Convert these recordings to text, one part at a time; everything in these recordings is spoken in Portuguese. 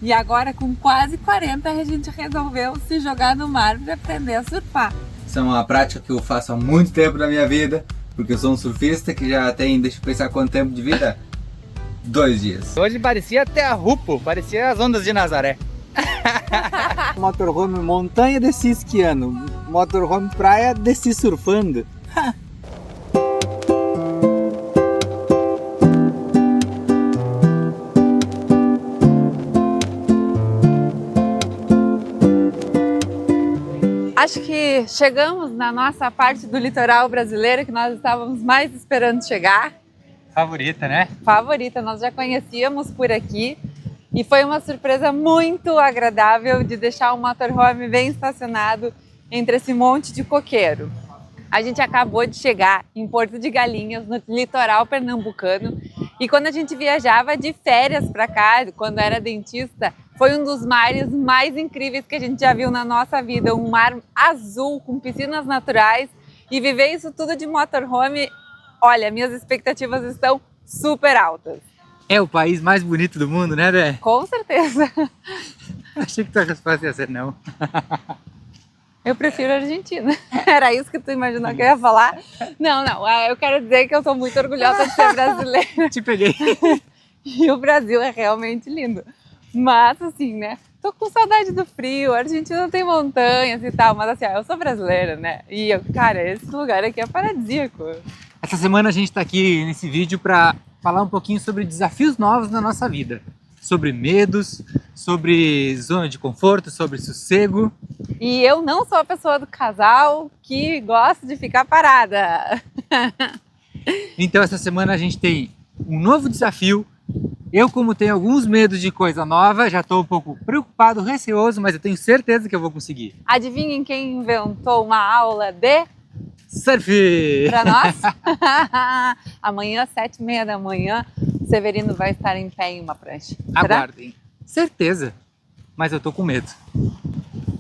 E agora, com quase 40, a gente resolveu se jogar no mar para aprender a surfar. Isso é uma prática que eu faço há muito tempo na minha vida, porque eu sou um surfista que já tem, deixa eu pensar quanto tempo de vida? 2 dias. Hoje parecia até a Rupo, parecia as ondas de Nazaré. Motorhome montanha, desci esquiando. Motorhome praia, desci surfando. Acho que chegamos na nossa parte do litoral brasileiro que nós estávamos mais esperando chegar. Favorita, né? Favorita, nós já conhecíamos por aqui e foi uma surpresa muito agradável de deixar o motorhome bem estacionado entre esse monte de coqueiro. A gente acabou de chegar em Porto de Galinhas, no litoral pernambucano, e quando a gente viajava de férias para cá, quando era dentista, foi um dos mares mais incríveis que a gente já viu na nossa vida, um mar azul com piscinas naturais, e viver isso tudo de motorhome, olha, minhas expectativas estão super altas. É o país mais bonito do mundo, né, Dé? Com certeza. Achei que tua resposta ia ser não. Eu prefiro a Argentina. Era isso que tu imaginou que eu ia falar? Não, eu quero dizer que eu sou muito orgulhosa de ser brasileira. Te peguei. E o Brasil é realmente lindo. Mas assim, né? Tô com saudade do frio, a Argentina tem montanhas e tal, mas assim, eu sou brasileira, né? E cara, esse lugar aqui é paradisíaco. Essa semana a gente tá aqui nesse vídeo para falar um pouquinho sobre desafios novos na nossa vida. Sobre medos, sobre zona de conforto, sobre sossego. E eu não sou a pessoa do casal que gosta de ficar parada. Então essa semana a gente tem um novo desafio. Eu, como tenho alguns medos de coisa nova, já estou um pouco preocupado, receoso, mas eu tenho certeza que eu vou conseguir. Adivinhem quem inventou uma aula de Surf! para nós? Amanhã, 7h30 da manhã, o Severino vai estar em pé em uma prancha. Será? Aguardem. Certeza. Mas eu tô com medo.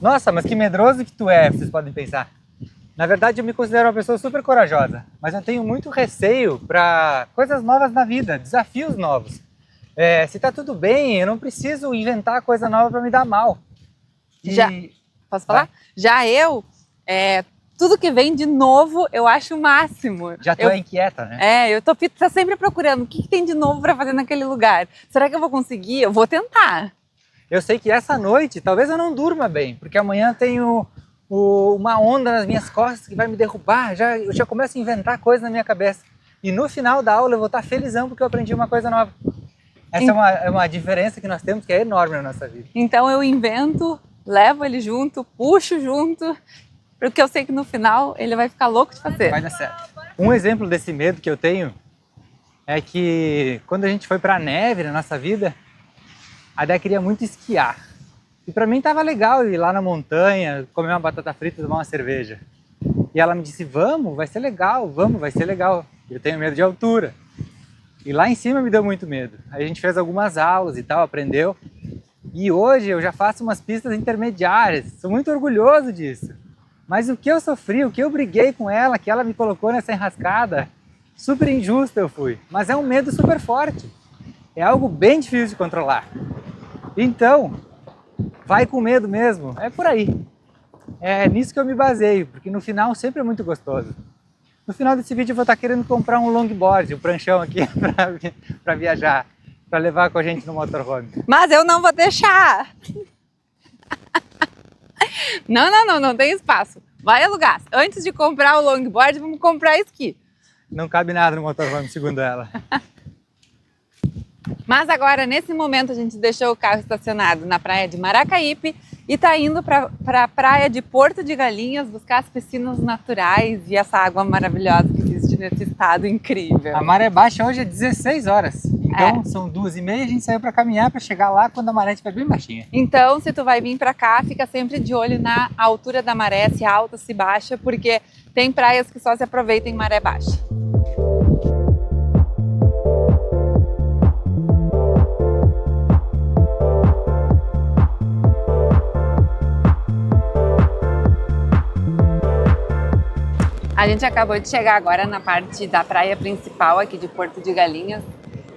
Nossa, mas que medroso que tu é, vocês podem pensar. Na verdade, eu me considero uma pessoa super corajosa, mas eu tenho muito receio para coisas novas na vida, desafios novos. Se tá tudo bem, eu não preciso inventar coisa nova para me dar mal. Já, posso falar? Vai. Já eu, tudo que vem de novo, eu acho o máximo. Já tô inquieta, né? Eu tô sempre procurando o que tem de novo para fazer naquele lugar. Será que eu vou conseguir? Eu vou tentar. Eu sei que essa noite, talvez eu não durma bem, porque amanhã tenho uma onda nas minhas costas que vai me derrubar, eu já começo a inventar coisas na minha cabeça. E no final da aula eu vou estar felizão porque eu aprendi uma coisa nova. Essa é uma diferença que nós temos que é enorme na nossa vida. Então eu invento, levo ele junto, puxo junto, porque eu sei que no final ele vai ficar louco de fazer. Vai dar certo. Um exemplo desse medo que eu tenho é que quando a gente foi pra neve na nossa vida, a Dé queria muito esquiar. E pra mim tava legal ir lá na montanha, comer uma batata frita e tomar uma cerveja. E ela me disse, vamos, vai ser legal, vamos, vai ser legal. Eu tenho medo de altura. E lá em cima me deu muito medo. Aí a gente fez algumas aulas e tal, aprendeu. E hoje eu já faço umas pistas intermediárias. Sou muito orgulhoso disso. Mas o que eu sofri, o que eu briguei com ela, que ela me colocou nessa enrascada, super injusto eu fui. Mas é um medo super forte. É algo bem difícil de controlar. Então, vai com medo mesmo. É por aí. É nisso que eu me baseio, porque no final sempre é muito gostoso. No final desse vídeo eu vou estar querendo comprar um longboard, um pranchão aqui para viajar, para levar com a gente no motorhome. Mas eu não vou deixar! Não tem espaço. Vai alugar. Antes de comprar o longboard, vamos comprar esqui. Não cabe nada no motorhome, segundo ela. Mas agora, nesse momento, a gente deixou o carro estacionado na praia de Maracaípe e está indo para a praia de Porto de Galinhas buscar as piscinas naturais e essa água maravilhosa que existe nesse estado incrível. A maré baixa hoje é 16 horas, então são 2h30 e a gente saiu para caminhar para chegar lá quando a maré estiver bem baixinha. Então, se tu vai vir para cá, fica sempre de olho na altura da maré, se alta, se baixa, porque tem praias que só se aproveitam em maré baixa. A gente acabou de chegar agora na parte da praia principal aqui de Porto de Galinhas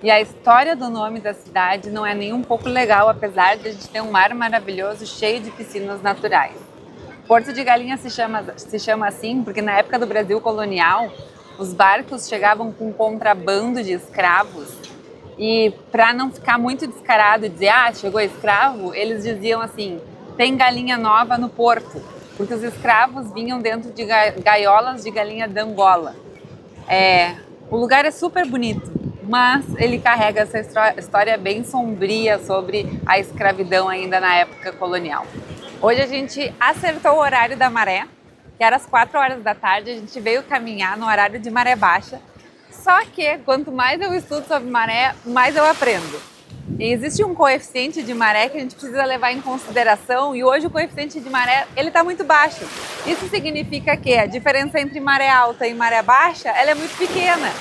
E a história do nome da cidade não é nem um pouco legal, apesar de a gente ter um mar maravilhoso cheio de piscinas naturais. Porto de Galinhas se chama assim porque na época do Brasil colonial, os barcos chegavam com contrabando de escravos e para não ficar muito descarado e dizer, chegou escravo, eles diziam assim, tem galinha nova no porto, porque os escravos vinham dentro de gaiolas de galinha de Angola. O lugar é super bonito, mas ele carrega essa história bem sombria sobre a escravidão ainda na época colonial. Hoje a gente acertou o horário da maré, que era às 4 horas da tarde, a gente veio caminhar no horário de maré baixa, só que quanto mais eu estudo sobre maré, mais eu aprendo. E existe um coeficiente de maré que a gente precisa levar em consideração e hoje o coeficiente de maré ele está muito baixo. Isso significa que a diferença entre maré alta e maré baixa ela é muito pequena.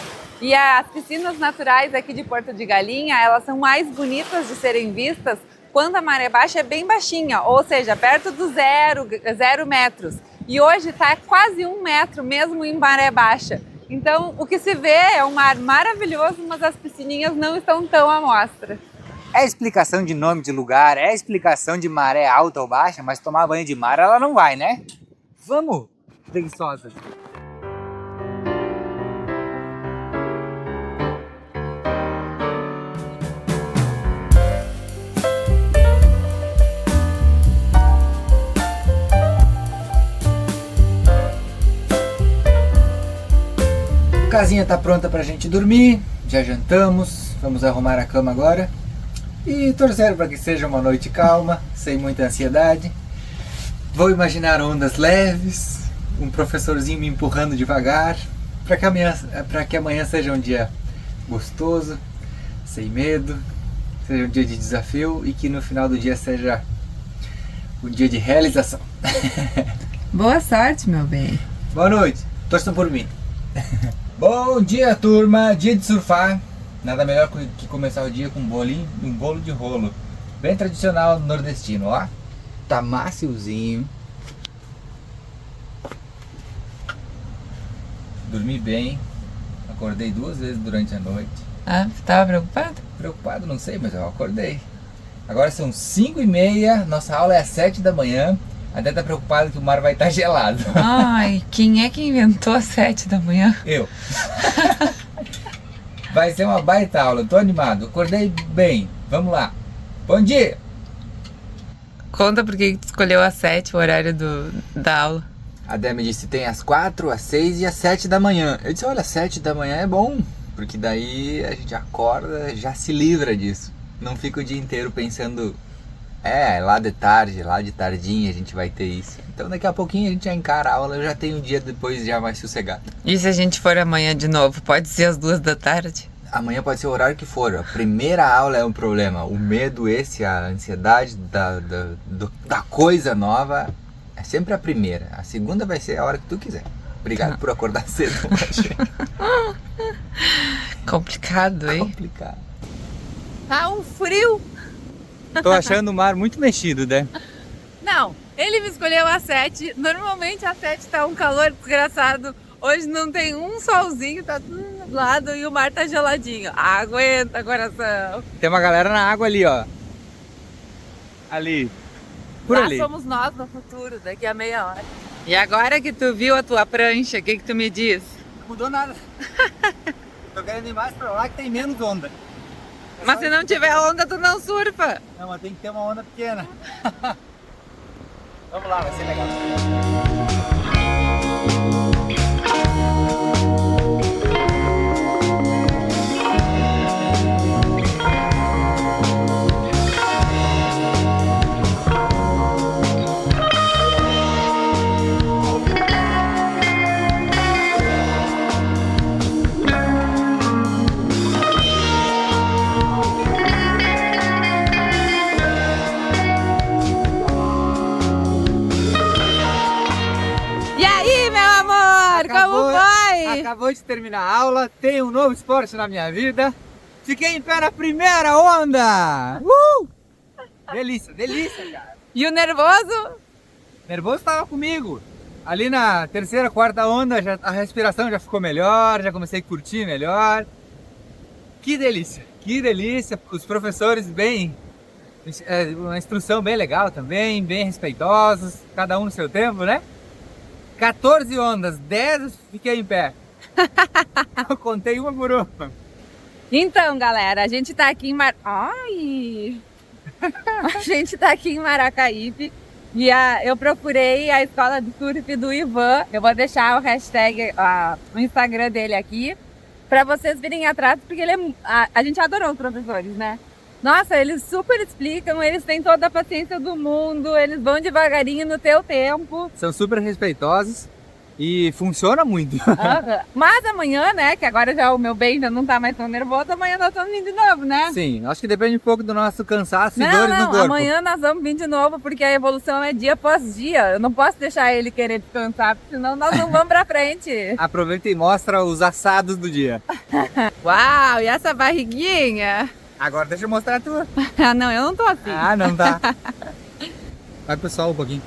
E as piscinas naturais aqui de Porto de Galinha, elas são mais bonitas de serem vistas quando a maré baixa é bem baixinha, ou seja, perto do 0 metros. E hoje está quase 1 metro mesmo em maré baixa. Então o que se vê é um mar maravilhoso, mas as piscininhas não estão tão à mostra. É explicação de nome de lugar, é explicação de maré alta ou baixa, mas tomar banho de mar ela não vai, né? Vamos, preguiçosas! A casinha tá pronta pra gente dormir, já jantamos, vamos arrumar a cama agora e torcer para que seja uma noite calma, sem muita ansiedade. Vou imaginar ondas leves, um professorzinho me empurrando devagar, para que amanhã seja um dia gostoso, sem medo, seja um dia de desafio e que no final do dia seja um dia de realização. Boa sorte, meu bem. Boa noite, torçam por mim. Bom dia, turma, dia de surfar. Nada melhor que começar o dia com um bolo de rolo. Bem tradicional nordestino, ó. Tá maciozinho. Dormi bem. Acordei 2 vezes durante a noite. Você tava preocupado? Preocupado, não sei, mas eu acordei. Agora são 5h30, nossa aula é às 7 da manhã. Até tá preocupado que o mar vai estar gelado. Ai, quem é que inventou às 7 da manhã? Eu. Vai ser uma baita aula, tô animado. Acordei bem, vamos lá. Bom dia! Conta por que tu escolheu às 7 o horário da aula. A Dé me disse tem às 4, às 6 e às 7 da manhã. Eu disse, olha, 7 da manhã é bom, porque daí a gente acorda, já se livra disso. Não fica o dia inteiro pensando, lá de tarde, lá de tardinha a gente vai ter isso. Então daqui a pouquinho a gente já encara a aula, eu já tenho um dia depois já mais sossegado. E se a gente for amanhã de novo, pode ser às 2 da tarde? Amanhã pode ser o horário que for, a primeira aula é um problema. O medo a ansiedade da coisa nova é sempre a primeira. A segunda vai ser a hora que tu quiser. Obrigado por acordar cedo hoje. Complicado, hein? Complicado. Tá um frio. Tô achando o mar muito mexido, né? Não, ele me escolheu às 7. Normalmente às 7 tá um calor desgraçado. Hoje não tem um solzinho, tá tudo nublado e o mar tá geladinho. Aguenta, coração. Tem uma galera na água ali, ó. Ali. Por Lá ali. somos nós no futuro, daqui a meia hora. E agora que tu viu a tua prancha, o que tu me diz? Não mudou nada. Tô querendo ir mais pra lá que tem menos onda. Mas se não tiver onda, tu não surfa. Não, mas tem que ter uma onda pequena. Vamos lá, vai ser legal. Acabou de terminar a aula, tenho um novo esporte na minha vida. Fiquei em pé na primeira onda! Delícia, delícia, cara. E o nervoso? Nervoso estava comigo. Ali na terceira, quarta onda, a respiração já ficou melhor, já comecei a curtir melhor. Que delícia! Que delícia! Os professores bem... uma instrução bem legal também, bem respeitosos, cada um no seu tempo, né? 14 ondas, 10 fiquei em pé. Eu contei uma por uma. Então, galera, a gente tá aqui em Ai! A gente tá aqui em Maracaípe e eu procurei a escola de surf do Ivan. Eu vou deixar o hashtag, o Instagram dele aqui, pra vocês virem atrás, porque ele a gente adorou os professores, né? Nossa, eles super explicam, eles têm toda a paciência do mundo, eles vão devagarinho no teu tempo. São super respeitosos e funciona muito. Mas amanhã, né, que agora já o meu bem já não tá mais tão nervoso, amanhã nós vamos vir de novo, né? Sim, acho que depende um pouco do nosso cansaço e dores no corpo. Amanhã nós vamos vir de novo, porque a evolução é dia após dia. Eu não posso deixar ele querer descansar, porque senão nós não vamos pra frente. Aproveita e mostra os assados do dia. Uau, e essa barriguinha? Agora deixa eu mostrar a tua. Ah, não, eu não tô assim. Ah, não tá. Vai pro sol um pouquinho.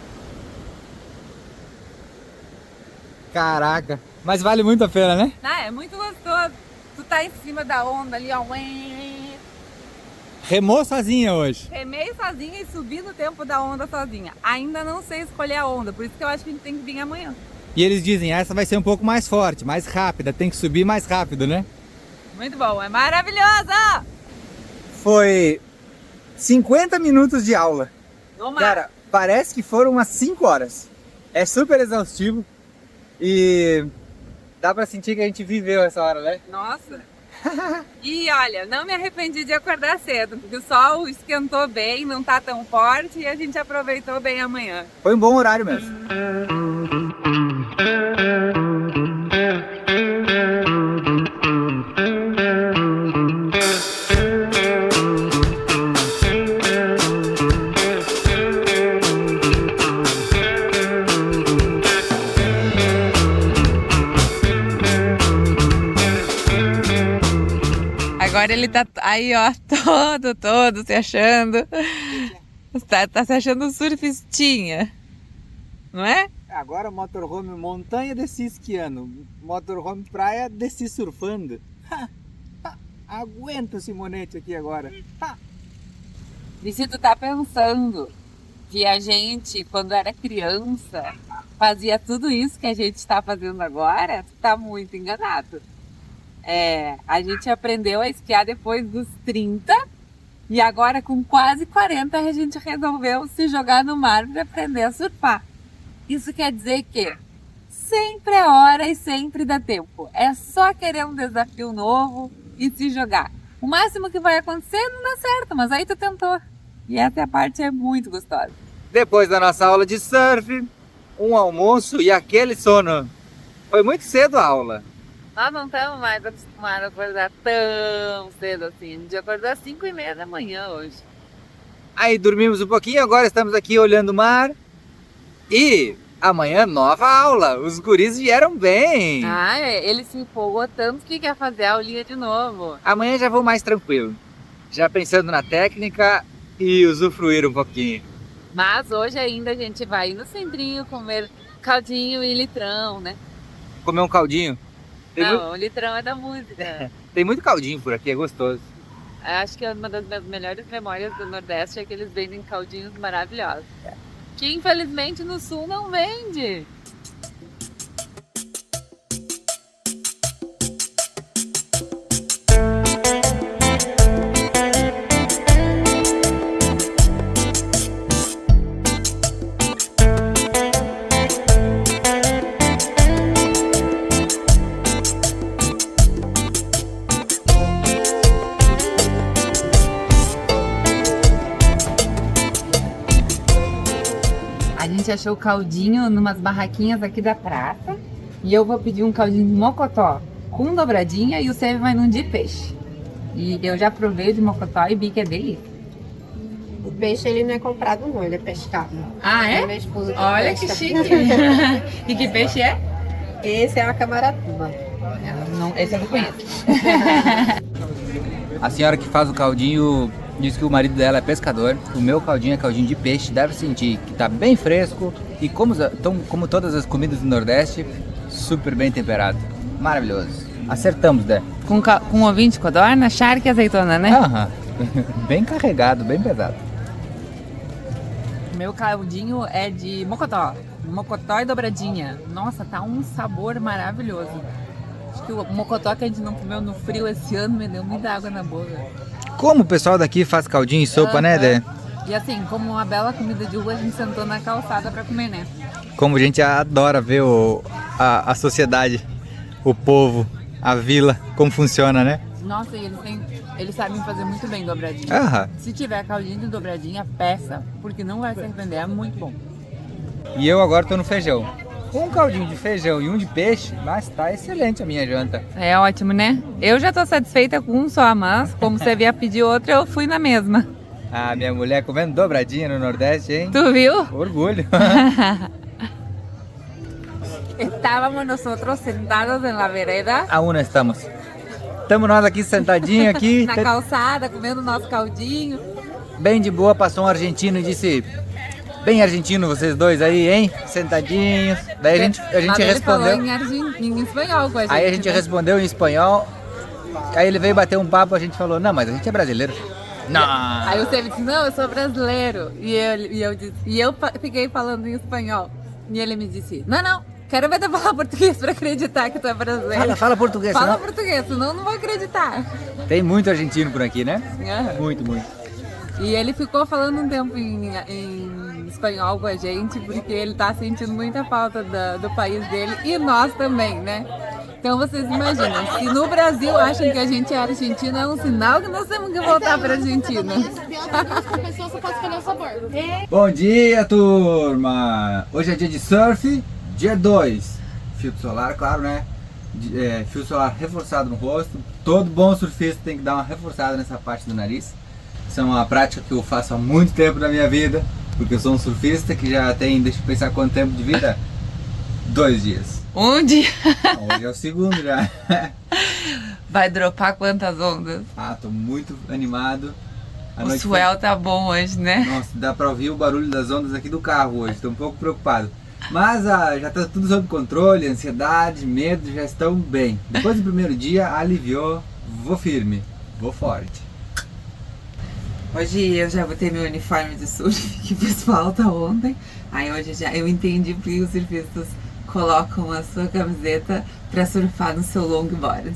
Caraca, mas vale muito a pena, né? Ah, é muito gostoso. Tu tá em cima da onda ali, ó. Remou sozinha hoje. Remei sozinha e subi no tempo da onda sozinha. Ainda não sei escolher a onda, por isso que eu acho que a gente tem que vir amanhã. E eles dizem, essa vai ser um pouco mais forte, mais rápida, tem que subir mais rápido, né? Muito bom, é maravilhosa! Foi 50 minutos de aula. Cara, parece que foram umas 5 horas. É super exaustivo e dá pra sentir que a gente viveu essa hora, né? Nossa! E olha, não me arrependi de acordar cedo, porque o sol esquentou bem, não tá tão forte e a gente aproveitou bem amanhã. Foi um bom horário mesmo. Agora ele tá aí, ó, todo se achando. Tá se achando um surfistinha, não é? Agora motorhome montanha, desci esquiando. Motorhome praia, desci surfando. Aguenta o Simonete aqui agora. E se tu tá pensando que a gente, quando era criança, fazia tudo isso que a gente tá fazendo agora, tu tá muito enganado. A gente aprendeu a esquiar depois dos 30 e agora com quase 40 a gente resolveu se jogar no mar para aprender a surfar. Isso quer dizer que sempre é hora e sempre dá tempo. É só querer um desafio novo e se jogar. O máximo que vai acontecer não dá certo, mas aí tu tentou. E essa parte é muito gostosa. Depois da nossa aula de surf, um almoço e aquele sono. Foi muito cedo a aula. Nós não estamos mais acostumados a acordar tão cedo assim. A gente acordou às 5h30 da manhã hoje. Aí dormimos um pouquinho, agora estamos aqui olhando o mar. E amanhã nova aula. Os guris vieram bem. Ele se empolgou tanto que quer fazer a aulinha de novo. Amanhã já vou mais tranquilo. Já pensando na técnica e usufruir um pouquinho. Mas hoje ainda a gente vai ir no centrinho comer caldinho e litrão, né? Comer um caldinho. O litrão é da música. Tem muito caldinho por aqui, é gostoso. Acho que uma das minhas melhores memórias do Nordeste é que eles vendem caldinhos maravilhosos. Que infelizmente no Sul não vende. A gente achou caldinho numas barraquinhas aqui da praça. E eu vou pedir um caldinho de mocotó com dobradinha e o Sérgio vai num de peixe. E eu já provei o de mocotó e vi que é delícia. O peixe ele não é comprado não, ele é pescado. Ah, é? Minha esposa que Olha que pesca. chique. E que peixe é? Esse é a camaratuba. Esse eu não conheço. A senhora que faz o caldinho diz que o marido dela é pescador. O meu caldinho é caldinho de peixe. Deve sentir que tá bem fresco e como todas as comidas do Nordeste, super bem temperado. Maravilhoso. Acertamos, Dé. com ovinho de codorna, charque e azeitona, né? Aham. Bem carregado, bem pesado. Meu caldinho é de mocotó. Mocotó e dobradinha. Nossa, tá um sabor maravilhoso. Acho que o mocotó que a gente não comeu no frio esse ano me deu muita água na boca. Como o pessoal daqui faz caldinho e sopa, né, Dé? E assim, como uma bela comida de rua, a gente sentou na calçada pra comer, né? Como a gente adora ver a sociedade, o povo, a vila, como funciona, né? Nossa, e eles sabem fazer muito bem dobradinha. Aham. Se tiver caldinho de dobradinha, peça, porque não vai se arrepender, é muito bom. E eu agora tô no feijão. Um caldinho de feijão e um de peixe, mas tá excelente a minha janta. É ótimo, né? Eu já tô satisfeita com um só, mas como você havia pedir outro, eu fui na mesma. Ah, minha mulher comendo dobradinha no Nordeste, hein? Tu viu? Orgulho. Estábamos nosotros sentados en la vereda, Aonde estamos? Estamos nós aqui sentadinhos aqui, na calçada, comendo nosso caldinho. bem de boa, passou um argentino e disse: bem argentino vocês dois aí, hein? Sentadinhos. Daí a gente Mas ele falou respondeu. em espanhol com a gente. Aí a gente né? respondeu em espanhol. Aí ele veio bater um papo, a gente falou: não, mas a gente é brasileiro. Não. Aí o Seve disse, não, eu sou brasileiro. E eu fiquei falando em espanhol. E ele me disse, não, quero ver tu falar português pra acreditar que tu é brasileiro. Fala português, Fala senão- português, senão eu não vou acreditar. Tem muito argentino por aqui, né? Aham. Muito, muito. E ele ficou falando um tempo em espanhol com a gente, porque ele tá sentindo muita falta do país dele e nós também, né? Então vocês imaginam, se no Brasil acham que a gente é argentino, é um sinal que nós temos que voltar pra Argentina. A pessoa só pode escolher o sabor. Bom dia, turma! Hoje é dia de surf, dia 2. Filtro solar, claro, né? Fio solar reforçado no rosto. Todo bom surfista tem que dar uma reforçada nessa parte do nariz. Isso é uma prática que eu faço há muito tempo na minha vida, porque eu sou um surfista que já tem, deixa eu pensar quanto tempo de vida? 2 dias. Um dia Hoje é o segundo já. vai dropar quantas ondas? Ah, tô muito animado. A O noite swell tá bom hoje, né? Nossa, dá pra ouvir o barulho das ondas aqui do carro hoje, tô um pouco preocupado. Mas já tá tudo sob controle, ansiedade, medo já estão bem. Depois do primeiro dia, aliviou, vou firme, vou forte. Hoje eu já botei meu uniforme de surf que fez falta ontem. Aí hoje eu entendi porque os surfistas colocam a sua camiseta pra surfar no seu longboard.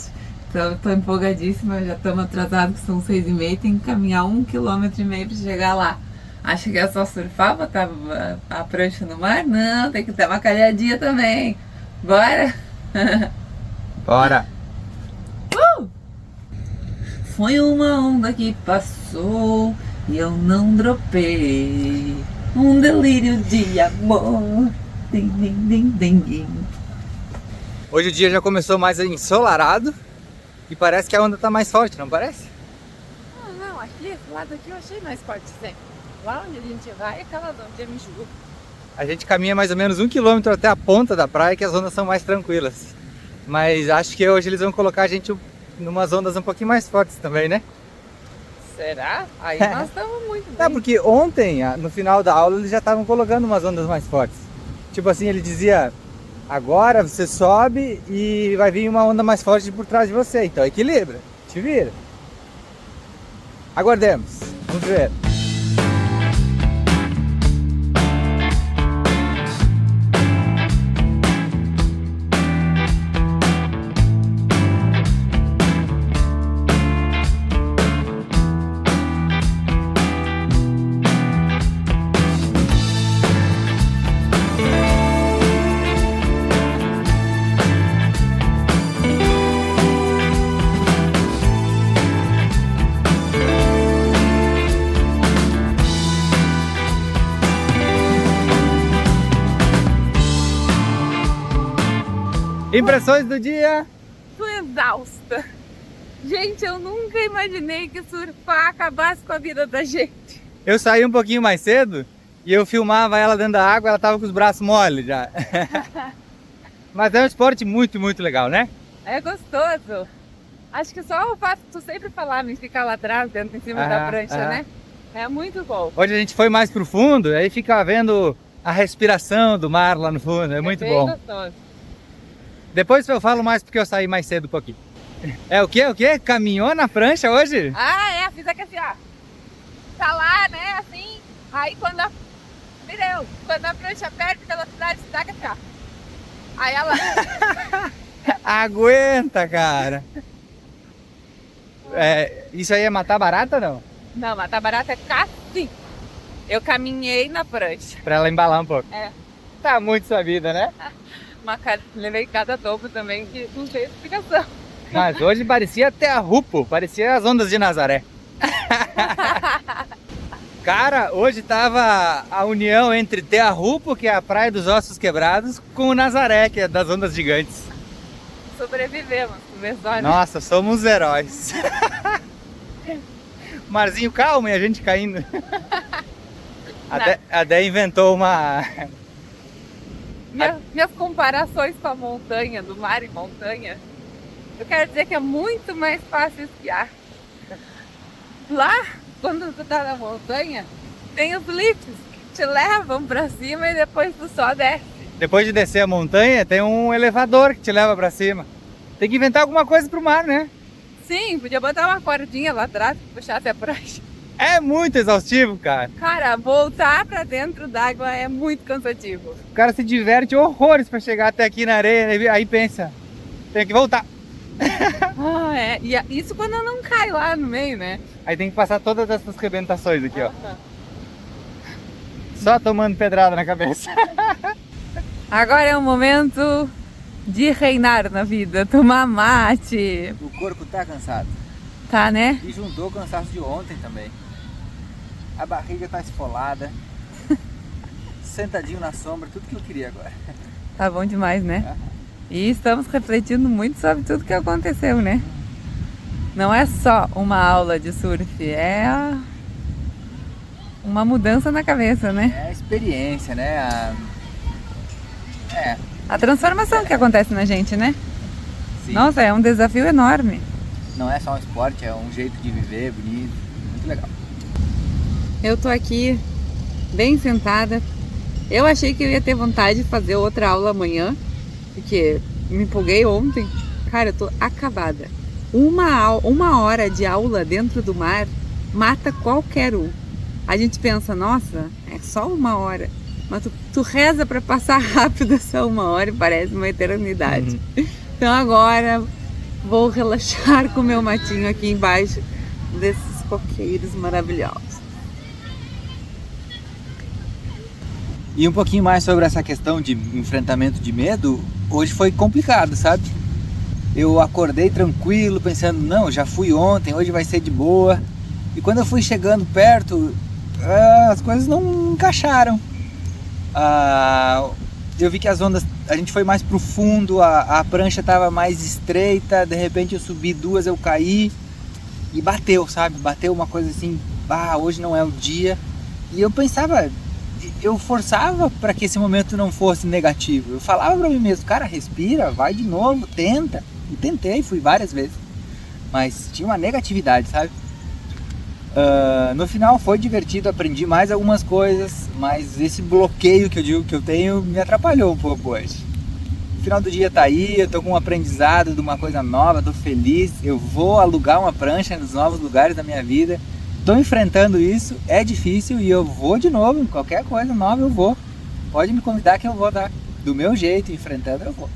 Então eu tô empolgadíssima, já estamos atrasados, que são 6h30, tem que caminhar 1,5 km pra chegar lá. Acha que é só surfar, botar a prancha no mar? Não, tem que dar uma calhadinha também. Bora? Bora! Foi uma onda que passou e eu não dropei. Um delírio de amor. Din, din, din, din, din. Hoje o dia já começou mais ensolarado e parece que a onda tá mais forte, não parece? Não, aqui, do lado aqui eu achei mais forte sempre. Lá onde a gente vai é aquela onde eu me julgo. A gente caminha mais ou menos 1 km até a ponta da praia, que as ondas são mais tranquilas. Mas acho que hoje eles vão colocar a gente numas ondas um pouquinho mais fortes também, né? Será? Aí nós estamos muito É, bem. porque ontem, no final da aula, eles já estavam colocando umas ondas mais fortes. Tipo assim, ele dizia, agora você sobe e vai vir uma onda mais forte por trás de você. Então equilibra, te vira. Aguardemos, vamos ver. Impressões do dia? Tô exausta. Gente, eu nunca imaginei que surfar acabasse com a vida da gente. Eu saí um pouquinho mais cedo e eu filmava ela dentro da água, ela tava com os braços moles já. Mas é um esporte muito, muito legal, né? É gostoso. Acho que só o fato de tu sempre falar em ficar lá atrás, dentro em cima da prancha, né? É muito bom. Hoje a gente foi mais pro fundo, aí fica vendo a respiração do mar lá no fundo, é muito bem bom. gostoso. Depois eu falo mais porque eu saí mais cedo um pouquinho. É o quê? O quê? Caminhou na prancha hoje? Ah, fiz aqui assim, ó. Tá lá, né, assim. Aí quando a... Mireu, quando a prancha perde velocidade, você dá aqui assim, ó. Aí ela... Aguenta, cara. Isso aí é matar barata ou não? Não, matar barata é assim. Eu caminhei na prancha. Pra ela embalar um pouco. É. Tá muito sua vida, né? Levei cada topo também que não tem explicação. Mas hoje parecia até a Rupo, parecia as ondas de Nazaré. Cara, hoje tava a união entre Tearrupo, que é a Praia dos Ossos Quebrados, com o Nazaré, que é das ondas gigantes. Sobrevivemos, tu vê só, né? Nossa, somos heróis. Marzinho calmo e a gente caindo. A Dé inventou uma... Minhas comparações com a montanha, do mar e montanha, eu quero dizer que é muito mais fácil esquiar. Lá, quando tu tá na montanha, tem os lifts que te levam pra cima e depois tu só desce. Depois de descer a montanha, tem um elevador que te leva pra cima. Tem que inventar alguma coisa pro mar, né? Sim, podia botar uma cordinha lá atrás pra puxar até a prancha. É muito exaustivo, cara. Cara, voltar pra dentro d'água é muito cansativo. O cara se diverte horrores pra chegar até aqui na areia, aí pensa, tem que voltar. E isso quando não cai lá no meio, né? Aí tem que passar todas essas rebentações aqui, ó. Só tomando pedrada na cabeça. Agora é o momento de reinar na vida, tomar mate. O corpo tá cansado. Tá, né? E juntou o cansaço de ontem também. A barriga tá esfolada. Sentadinho na sombra, tudo que eu queria agora. Tá bom demais, né? E estamos refletindo muito sobre tudo que aconteceu, né? Não é só uma aula de surf, é uma mudança na cabeça, né? É a experiência, né? A transformação que acontece na gente, né? Sim. Nossa, é um desafio enorme. Não é só um esporte, é um jeito de viver bonito, muito legal. Eu tô aqui bem sentada. Eu achei que eu ia ter vontade de fazer outra aula amanhã, porque me empolguei ontem. Cara, eu tô acabada. Uma hora de aula dentro do mar mata qualquer um. A gente pensa, nossa, é só uma hora. Mas tu reza pra passar rápido essa uma hora e parece uma eternidade. Então agora vou relaxar com o meu matinho aqui embaixo desses coqueiros maravilhosos. E um pouquinho mais sobre essa questão de enfrentamento de medo, hoje foi complicado, sabe? Eu acordei tranquilo, pensando, não, já fui ontem, hoje vai ser de boa. E quando eu fui chegando perto, as coisas não encaixaram. Eu vi que as ondas, a gente foi mais pro fundo, a prancha estava mais estreita, de repente eu subi duas, eu caí e bateu, sabe? Bateu uma coisa assim, hoje não é o dia. E eu pensava, eu forçava para que esse momento não fosse negativo. Eu falava para mim mesmo, cara, respira, vai de novo, tenta. E tentei, fui várias vezes, mas tinha uma negatividade, sabe? No final foi divertido, aprendi mais algumas coisas, mas esse bloqueio que eu digo que eu tenho me atrapalhou um pouco hoje. O final do dia tá aí, eu tô com um aprendizado de uma coisa nova, tô feliz, eu vou alugar uma prancha nos novos lugares da minha vida, tô enfrentando isso, é difícil e eu vou de novo, em qualquer coisa nova eu vou. Pode me convidar que eu vou, tá? Do meu jeito, enfrentando eu vou.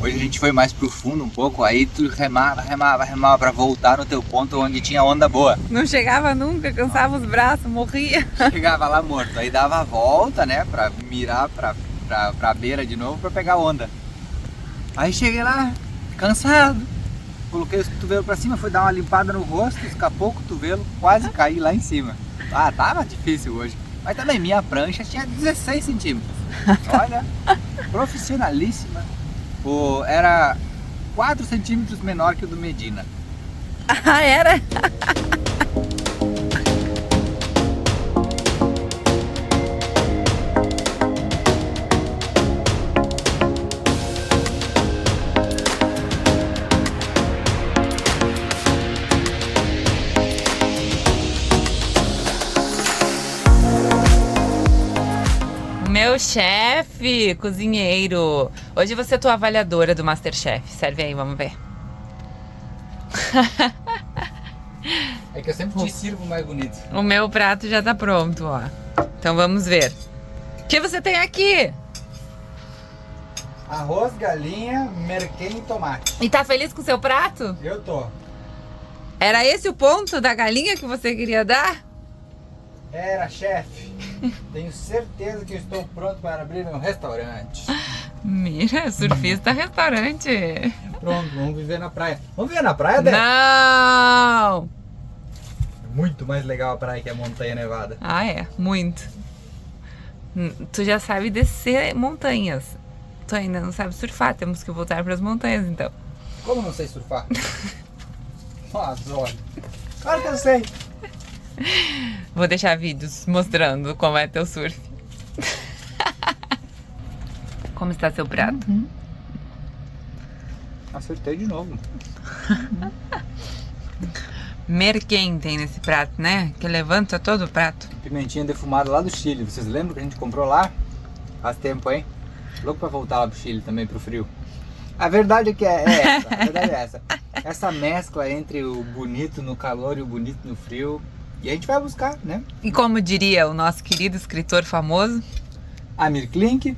Hoje a gente foi mais pro fundo um pouco, aí tu remava pra voltar no teu ponto onde tinha onda boa. Não chegava nunca, cansava os braços, morria. Chegava lá morto, aí dava a volta, né, pra mirar pra beira de novo pra pegar onda. Aí cheguei lá, cansado, coloquei os cotovelos pra cima, fui dar uma limpada no rosto, escapou o cotovelo, quase caí lá em cima. Tava difícil hoje, mas também minha prancha tinha 16 centímetros. Olha, profissionalíssima. Era 4 centímetros menor que o do Medina. Era? Meu chefe, cozinheiro. Hoje você é tua avaliadora do Masterchef. Serve aí, vamos ver. É que eu sempre te sirvo mais bonito. O meu prato já tá pronto, ó. Então vamos ver. O que você tem aqui? Arroz, galinha, merquém e tomate. E tá feliz com o seu prato? Eu tô. Era esse o ponto da galinha que você queria dar? Era, chefe. Tenho certeza que eu estou pronto para abrir meu restaurante. Mira, surfista restaurante. Pronto, vamos viver na praia. Vamos viver na praia, Dé? Não! É muito mais legal a praia que a montanha nevada. Ah, é, muito. Tu já sabe descer montanhas. Tu ainda não sabe surfar, temos que voltar para as montanhas então. Como não sei surfar? Mas olha. Claro que eu sei. Vou deixar vídeos mostrando como é teu surf. Como está seu prato? Acertei de novo. Merquém tem nesse prato, né? Que levanta todo o prato. Pimentinha defumada lá do Chile. Vocês lembram que a gente comprou lá? Faz tempo, hein? Louco pra voltar lá pro Chile também, pro frio. A verdade é que é essa. A verdade é essa. Essa mescla entre o bonito no calor e o bonito no frio. E a gente vai buscar, né? E como diria o nosso querido escritor famoso, Amir Klink,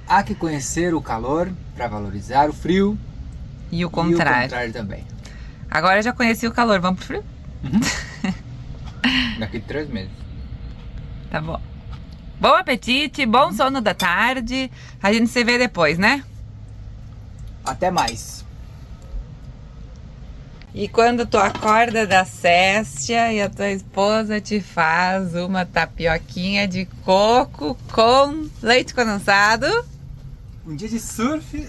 há que conhecer o calor para valorizar o frio. e o E o contrário. contrário também. Agora eu já conheci o calor, vamos pro frio? Daqui 3 meses. Tá bom. Bom apetite, bom sono da tarde. A gente se vê depois, né? Até mais. E quando tu acorda da céstia e a tua esposa te faz uma tapioquinha de coco com leite condensado. Um dia de surf,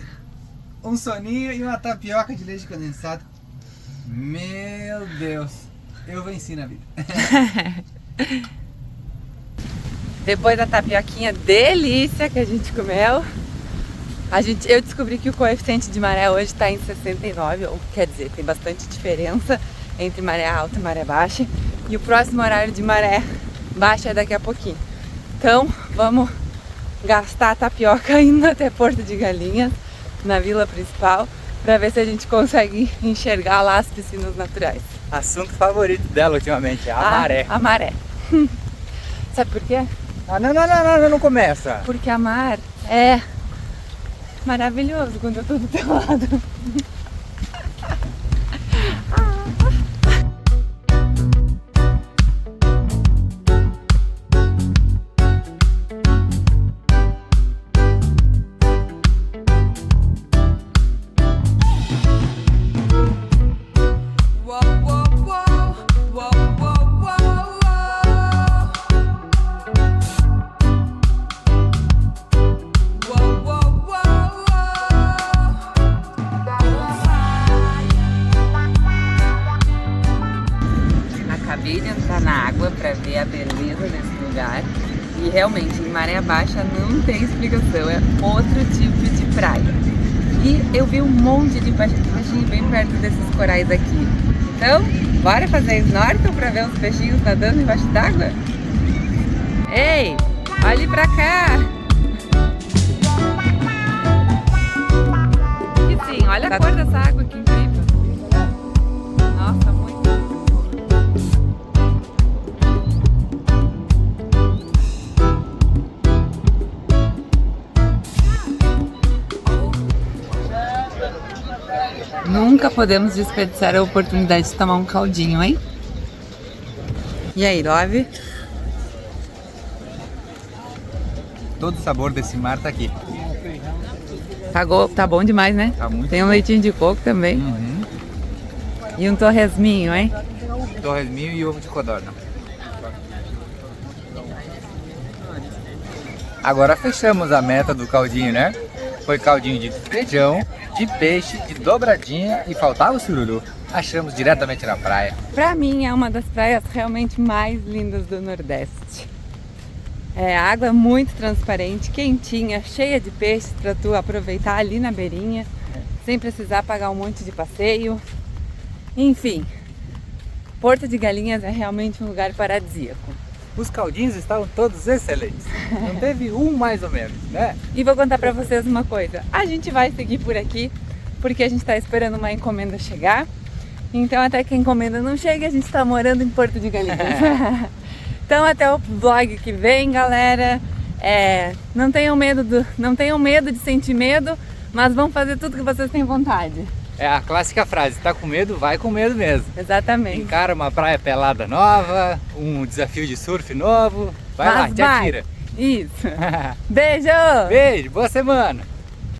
um soninho e uma tapioca de leite condensado. Meu Deus, eu venci na vida. Depois da tapioquinha delícia que a gente comeu, eu descobri que o coeficiente de maré hoje está em 69, ou quer dizer, tem bastante diferença entre maré alta e maré baixa. E o próximo horário de maré baixa é daqui a pouquinho. Então, vamos gastar a tapioca indo até Porto de Galinhas, na vila principal, para ver se a gente consegue enxergar lá as piscinas naturais. Assunto favorito dela ultimamente, a maré. A maré. Sabe por quê? Ah, não começa. Porque a mar é maravilhoso quando eu tô do teu lado. Acabei de entrar na água para ver a beleza desse lugar e realmente em maré baixa não tem explicação, é outro tipo de praia. E eu vi um monte de peixinho bem perto desses corais aqui. Então, bora fazer snorkel para ver os peixinhos nadando embaixo d'água? Ei, olhe pra cá! Que sim, olha a cor dessa água, que incrível! Nossa, muito. Nunca podemos desperdiçar a oportunidade de tomar um caldinho, hein? E aí, Love? Todo o sabor desse mar tá aqui. Tá bom demais, né? Tá muito Tem um leitinho de coco também. E um torresminho, hein? Torresminho e ovo de codorna. Agora fechamos a meta do caldinho, né? Foi caldinho de feijão, de peixe, de dobradinha e faltava o sururu. Achamos diretamente na praia. Pra mim é uma das praias realmente mais lindas do Nordeste. É água muito transparente, quentinha, cheia de peixes para tu aproveitar ali na beirinha, sem precisar pagar um monte de passeio. Enfim, Porto de Galinhas é realmente um lugar paradisíaco. Os caldinhos estavam todos excelentes. Não teve um mais ou menos, né? E vou contar pra vocês uma coisa. A gente vai seguir por aqui porque a gente tá esperando uma encomenda chegar Então até que a encomenda não chega, a gente tá morando em Porto de Galinhas. Então até o vlog que vem, galera. Não tenham medo de sentir medo, mas vão fazer tudo que vocês têm vontade. É a clássica frase, tá com medo, vai com medo mesmo. Exatamente. Encara uma praia pelada nova, um desafio de surf novo, vai lá, te atira. Isso. Beijo! Beijo, boa semana!